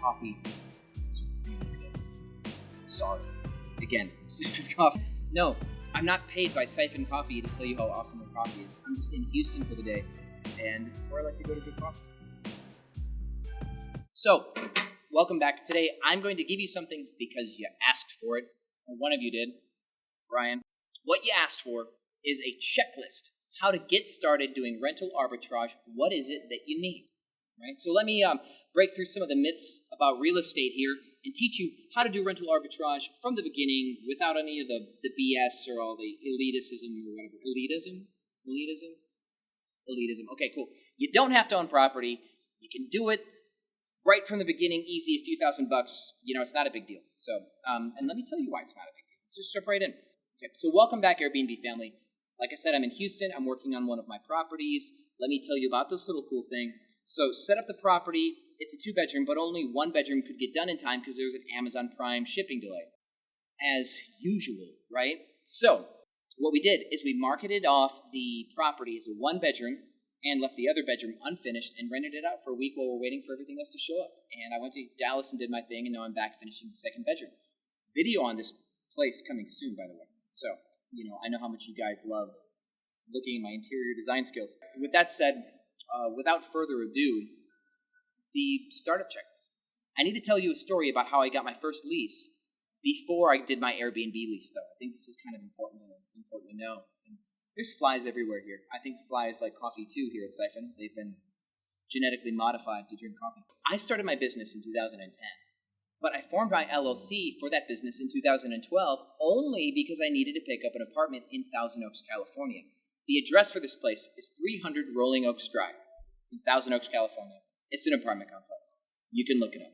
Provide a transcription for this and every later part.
coffee is really good. Sorry. Again, Siphon Coffee. No, I'm not paid by Siphon Coffee to tell you how awesome their coffee is. I'm just in Houston for the day, and this is where I like to go to get coffee. So, welcome back. Today, I'm going to give you something because you asked for it, or one of you did, Brian. What you asked for is a checklist, how to get started doing rental arbitrage. What is it that you need? Right? So let me break through some of the myths about real estate here and teach you how to do rental arbitrage from the beginning without any of the BS or all the elitism or whatever. Elitism. Okay, cool. You don't have to own property. You can do it right from the beginning, easy, a few $1,000. It's not a big deal. So, and let me tell you why it's not a big deal. Let's just jump right in. Okay, so welcome back, Airbnb family. Like I said, I'm in Houston. I'm working on one of my properties. Let me tell you about this little cool thing. So set up the property. It's a 2-bedroom, but only 1 bedroom could get done in time because there was an Amazon Prime shipping delay. As usual, right? So what we did is we marketed off the property as a 1-bedroom and left the other bedroom unfinished and rented it out for a week while we're waiting for everything else to show up. And I went to Dallas and did my thing, and now I'm back finishing the 2nd bedroom. Video on this place coming soon, by the way. So, I know how much you guys love looking at my interior design skills. With that said, without further ado, the startup checklist. I need to tell you a story about how I got my first lease before I did my Airbnb lease, though. I think this is kind of important to know. And there's flies everywhere here. I think flies like coffee, too, here at Siphon. They've been genetically modified to drink coffee. I started my business in 2010. But I formed my LLC for that business in 2012 only because I needed to pick up an apartment in Thousand Oaks, California. The address for this place is 300 Rolling Oaks Drive in Thousand Oaks, California. It's an apartment complex. You can look it up.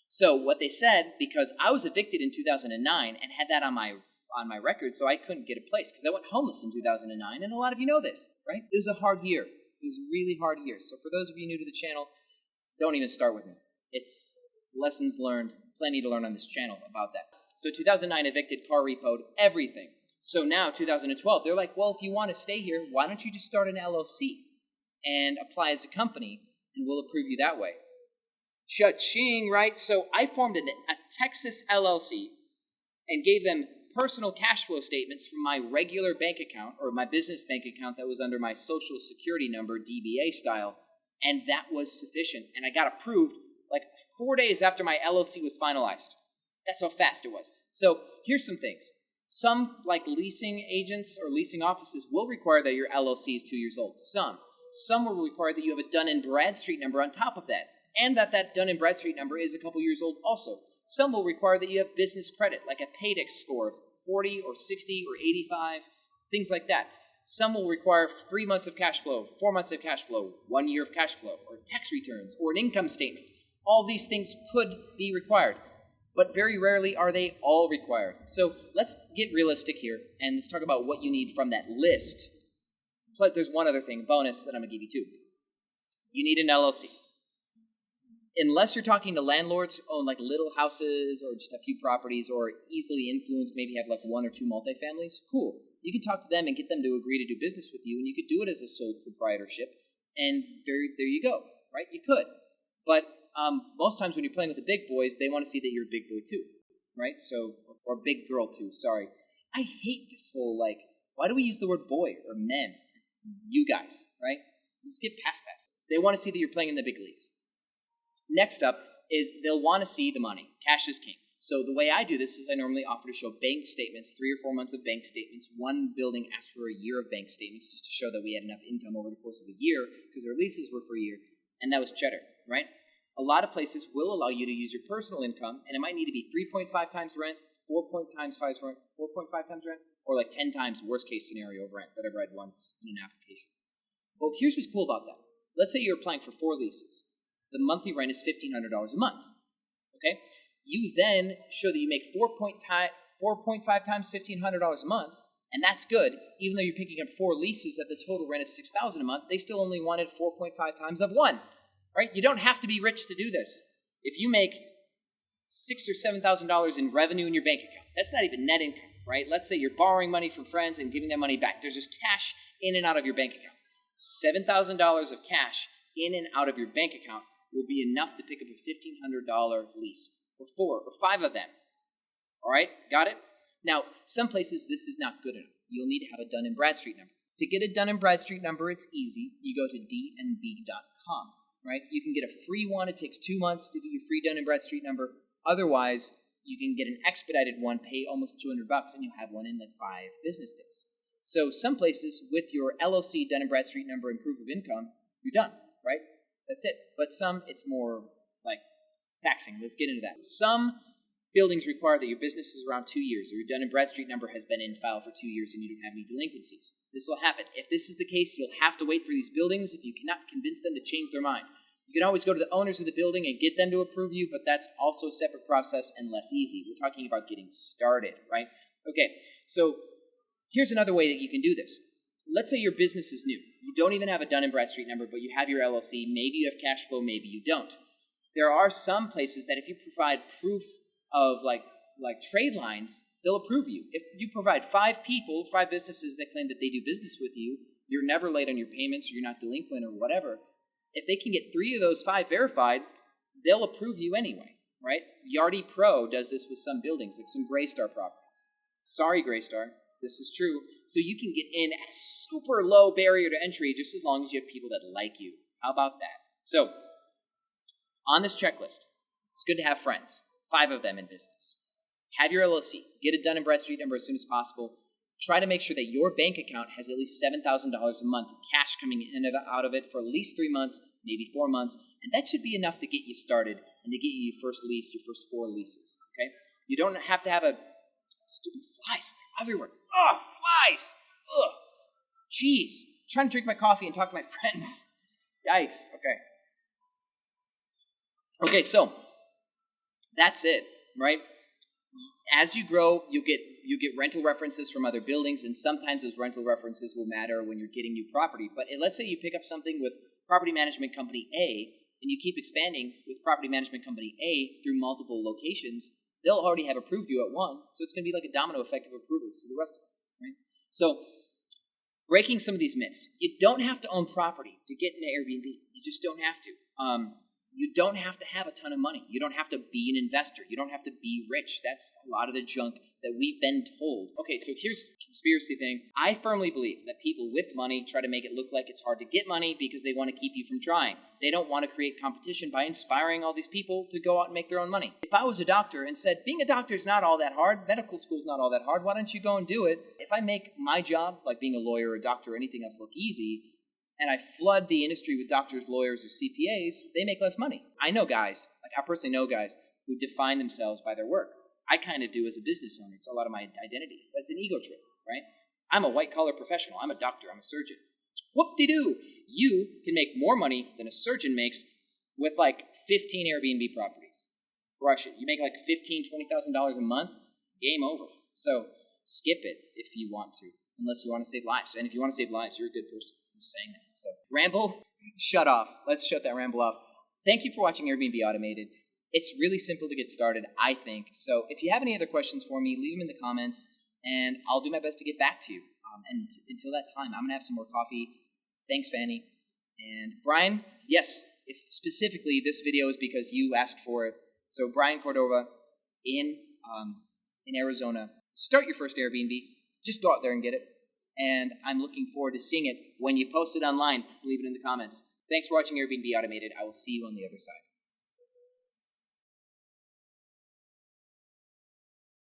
So what they said, because I was evicted in 2009 and had that on my record, so I couldn't get a place because I went homeless in 2009, and a lot of you know this, right? It was a hard year. It was a really hard year. So for those of you new to the channel, don't even start with me. It's lessons learned, plenty to learn on this channel about that. So 2009 evicted, car repoed, everything. So now 2012, they're like, well, if you want to stay here, why don't you just start an LLC and apply as a company, and we'll approve you that way. Cha-ching, right? So I formed a Texas LLC and gave them personal cash flow statements from my regular bank account, or my business bank account that was under my social security number, DBA style, and that was sufficient. And I got approved like 4 days after my LLC was finalized. That's how fast it was. So here's some things. Some, like leasing agents or leasing offices, will require that your LLC is 2 years old. Some will require that you have a Dun & Bradstreet number on top of that, and that Dun & Bradstreet number is a couple years old also. Some will require that you have business credit, like a Paydex score of 40 or 60 or 85, things like that. Some will require 3 months of cash flow, 4 months of cash flow, 1 year of cash flow, or tax returns, or an income statement. All these things could be required, but very rarely are they all required. So let's get realistic here, and let's talk about what you need from that list. But there's one other thing, bonus, that I'm going to give you too. You need an LLC. Unless you're talking to landlords who own like little houses or just a few properties or easily influenced, maybe have like 1 or 2 multifamilies, cool. You can talk to them and get them to agree to do business with you, and you could do it as a sole proprietorship, and there you go, right? You could. But most times when you're playing with the big boys, they want to see that you're a big boy too, right? So, or big girl too, sorry. I hate this whole, like, why do we use the word boy or men? You guys, right? Let's get past that. They want to see that you're playing in the big leagues. Next up is they'll want to see the money. Cash is king. So the way I do this is I normally offer to show bank statements, 3 or 4 months of bank statements. One building asked for a year of bank statements just to show that we had enough income over the course of a year because their leases were for a year, and that was cheddar, right? A lot of places will allow you to use your personal income, and it might need to be 3.5 times rent, 4.5 times rent, or like 10 times worst case scenario of rent that I've read once in an application. Well, here's what's cool about that. Let's say you're applying for 4 leases. The monthly rent is $1,500 a month, okay? You then show that you make 4.5 times $1,500 a month, and that's good. Even though you're picking up 4 leases at the total rent of $6,000 a month, they still only wanted 4.5 times of 1. Right? You don't have to be rich to do this. If you make $6,000 or $7,000 in revenue in your bank account, that's not even net income, right? Let's say you're borrowing money from friends and giving them money back. There's just cash in and out of your bank account. $7,000 of cash in and out of your bank account will be enough to pick up a $1,500 lease, or 4 or 5 of them. All right, got it? Now, some places this is not good enough. You'll need to have a Dun & Bradstreet number. To get a Dun & Bradstreet number, it's easy. You go to dnb.com, right? You can get a free one. It takes 2 months to get your free Dun & Bradstreet number. Otherwise, you can get an expedited one, pay almost $200, and you'll have one in like 5 business days. So some places with your LLC, Dun & Bradstreet number, and proof of income, you're done, right? That's it. But some, it's more like taxing. Let's get into that. Some buildings require that your business is around 2 years, or your Dun & Bradstreet number has been in file for 2 years and you don't have any delinquencies. This will happen. If this is the case, you'll have to wait for these buildings if you cannot convince them to change their mind. You can always go to the owners of the building and get them to approve you, but that's also a separate process and less easy. We're talking about getting started, right? Okay, so here's another way that you can do this. Let's say your business is new. You don't even have a Dun & Bradstreet number, but you have your LLC. Maybe you have cash flow, maybe you don't. There are some places that if you provide proof of like trade lines, they'll approve you. If you provide 5 people, 5 businesses that claim that they do business with you, you're never late on your payments or you're not delinquent or whatever. If they can get 3 of those 5 verified, they'll approve you anyway, right? Yardi Pro does this with some buildings, like some Greystar properties. Sorry, Greystar, this is true. So you can get in at a super low barrier to entry just as long as you have people that like you. How about that? So, on this checklist, it's good to have friends, 5 of them in business. Have your LLC. Get a Dun & Bradstreet number as soon as possible. Try to make sure that your bank account has at least $7,000 a month cash coming in and out of it for at least 3 months, maybe 4 months, and that should be enough to get you started and to get you your first lease, your first 4 leases, okay? You don't have to have a stupid flies everywhere. Ugh, flies! Ugh. Jeez. I'm trying to drink my coffee and talk to my friends. Yikes. Okay. Okay, so that's it, right? As you grow, you get rental references from other buildings, and sometimes those rental references will matter when you're getting new property. But let's say you pick up something with Property Management Company A, and you keep expanding with Property Management Company A through multiple locations, they'll already have approved you at one, so it's going to be like a domino effect of approvals to the rest of them, right? So, breaking some of these myths. You don't have to own property to get into Airbnb. You just don't have to. You don't have to have a ton of money. You don't have to be an investor. You don't have to be rich. That's a lot of the junk that we've been told. Okay, so here's a conspiracy thing. I firmly believe that people with money try to make it look like it's hard to get money because they want to keep you from trying. They don't want to create competition by inspiring all these people to go out and make their own money. If I was a doctor and said, being a doctor is not all that hard, medical school is not all that hard, why don't you go and do it? If I make my job, like being a lawyer or a doctor or anything else, look easy, and I flood the industry with doctors, lawyers, or CPAs, they make less money. I know guys, like I personally know guys who define themselves by their work. I kind of do as a business owner. It's a lot of my identity. That's an ego trip, right? I'm a white-collar professional. I'm a doctor. I'm a surgeon. Whoop-de-doo. You can make more money than a surgeon makes with like 15 Airbnb properties. Crush it. You make like $15,000, $20,000 a month, game over. So skip it if you want to, unless you want to save lives. And if you want to save lives, you're a good person. I'm just saying that. So ramble, shut off. Let's shut that ramble off. Thank you for watching Airbnb Automated. It's really simple to get started, I think. So if you have any other questions for me, leave them in the comments, and I'll do my best to get back to you. And until that time, I'm going to have some more coffee. Thanks, Fanny. And Brian, yes, if specifically this video is because you asked for it. So Brian Cordova in Arizona, start your first Airbnb. Just go out there and get it. And I'm looking forward to seeing it when you post it online. Leave it in the comments. Thanks for watching Airbnb Automated. I will see you on the other side.